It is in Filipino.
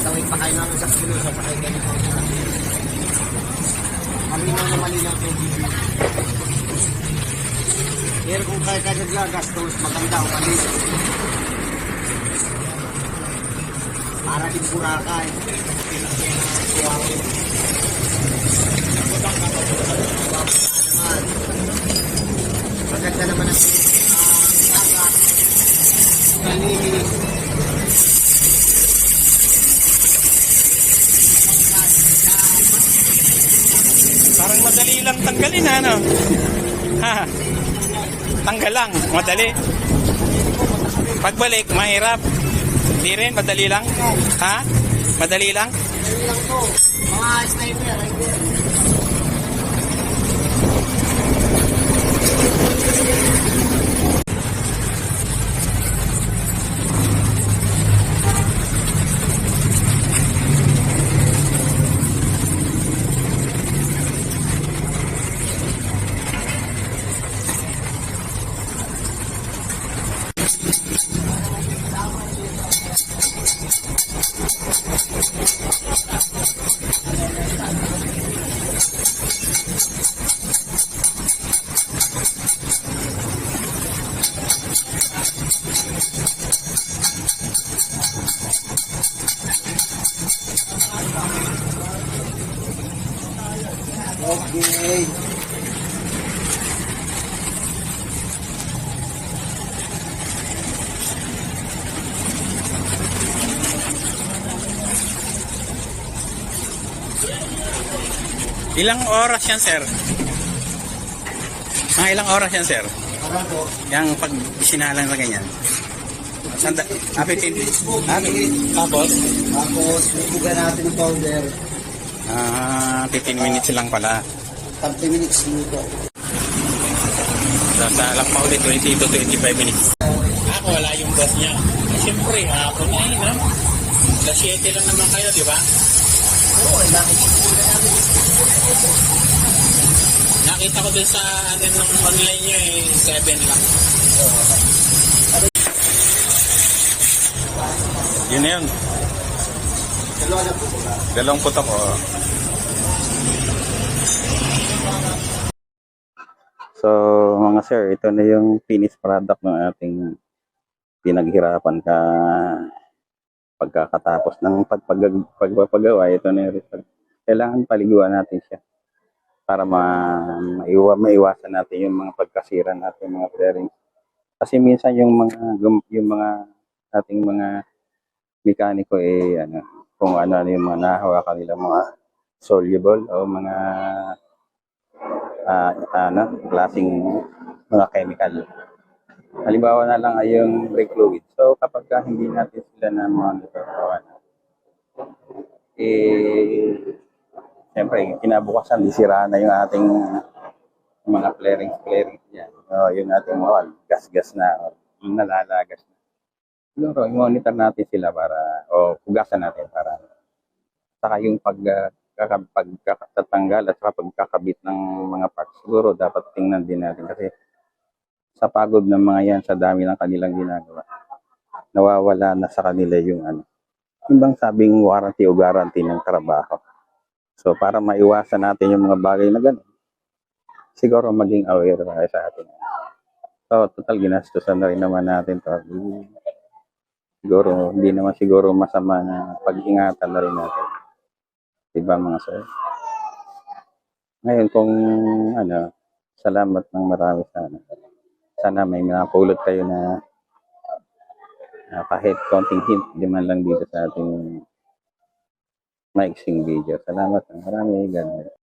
Tawid pa kayo namin sa Pinusa, pa kayo ganito. Malinaw na malinaw ito. Pero kung kaya ka naglagastos, maganda o maliit. Para din Boracay. Maganda naman ang dagat. Malinis. Parang madali lang tanggalin, ano? Ha? Tanggal lang, madali. Pagbalik, mahirap. Hindi rin, madali lang. Ha? Madali lang? Madali lang po. Mga sniper, right there. Okay. Ilang oras yan, sir? Mga ilang oras yan, sir? Ano po? Yang pag sinalang na ganyan. Sanda, 15 minutes. Tapos? Tapos, buga natin ng powder. 15 minutes lang pala. 30 minutes luto. Sa lang pa ulit, 20 to 25 minutes. Ako, wala yung boss niya. Siyempre, hapon na yun, ha? Alas 7 lang naman kayo, di ba? Oo, Nakita ko dun sa ano ng online nyo, 7 lang. Yun na yun. Dalawang putok, oh. So, mga sir, ito na yung finished product ng ating pinaghirapan pagkakatapos ng pagpapagawa. Ito na yung result. Kailangan paliguan natin siya para maiwasan natin yung mga pagkasira natin mga bearings. Kasi minsan yung mga ating mga mekaniko kung ano yung mga nahawakan nila mga soluble o mga klaseng mga chemical. Halimbawa na lang ay yung brake fluid. So kapag hindi natin sila na monitor, siyempre kinabukasan disira na yung ating mga flarings niya. Yung ating gas na nalalagas na. Siguro i-monitor natin sila hugasan natin para saka yung pagkakatanggal at saka pagkakabit ng mga parts. Siguro dapat tingnan din natin kasi sa pagod ng mga yan, sa dami ng kanilang ginagawa, nawawala na sa kanila yung bang sabing warranty o guarantee ng trabaho. So para maiwasan natin yung mga bagay na gano'n, siguro maging aware tayo sa atin. So total ginastusan na rin naman natin to. Siguro, hindi naman siguro masama na pag-ingatan na rin natin. Diba mga sir? Ngayon kung salamat ng marami sana. Sana may napulot kayo na kahit konting hint, di man lang dito sa ating maiksing video. Salamat ng marami. Ganun.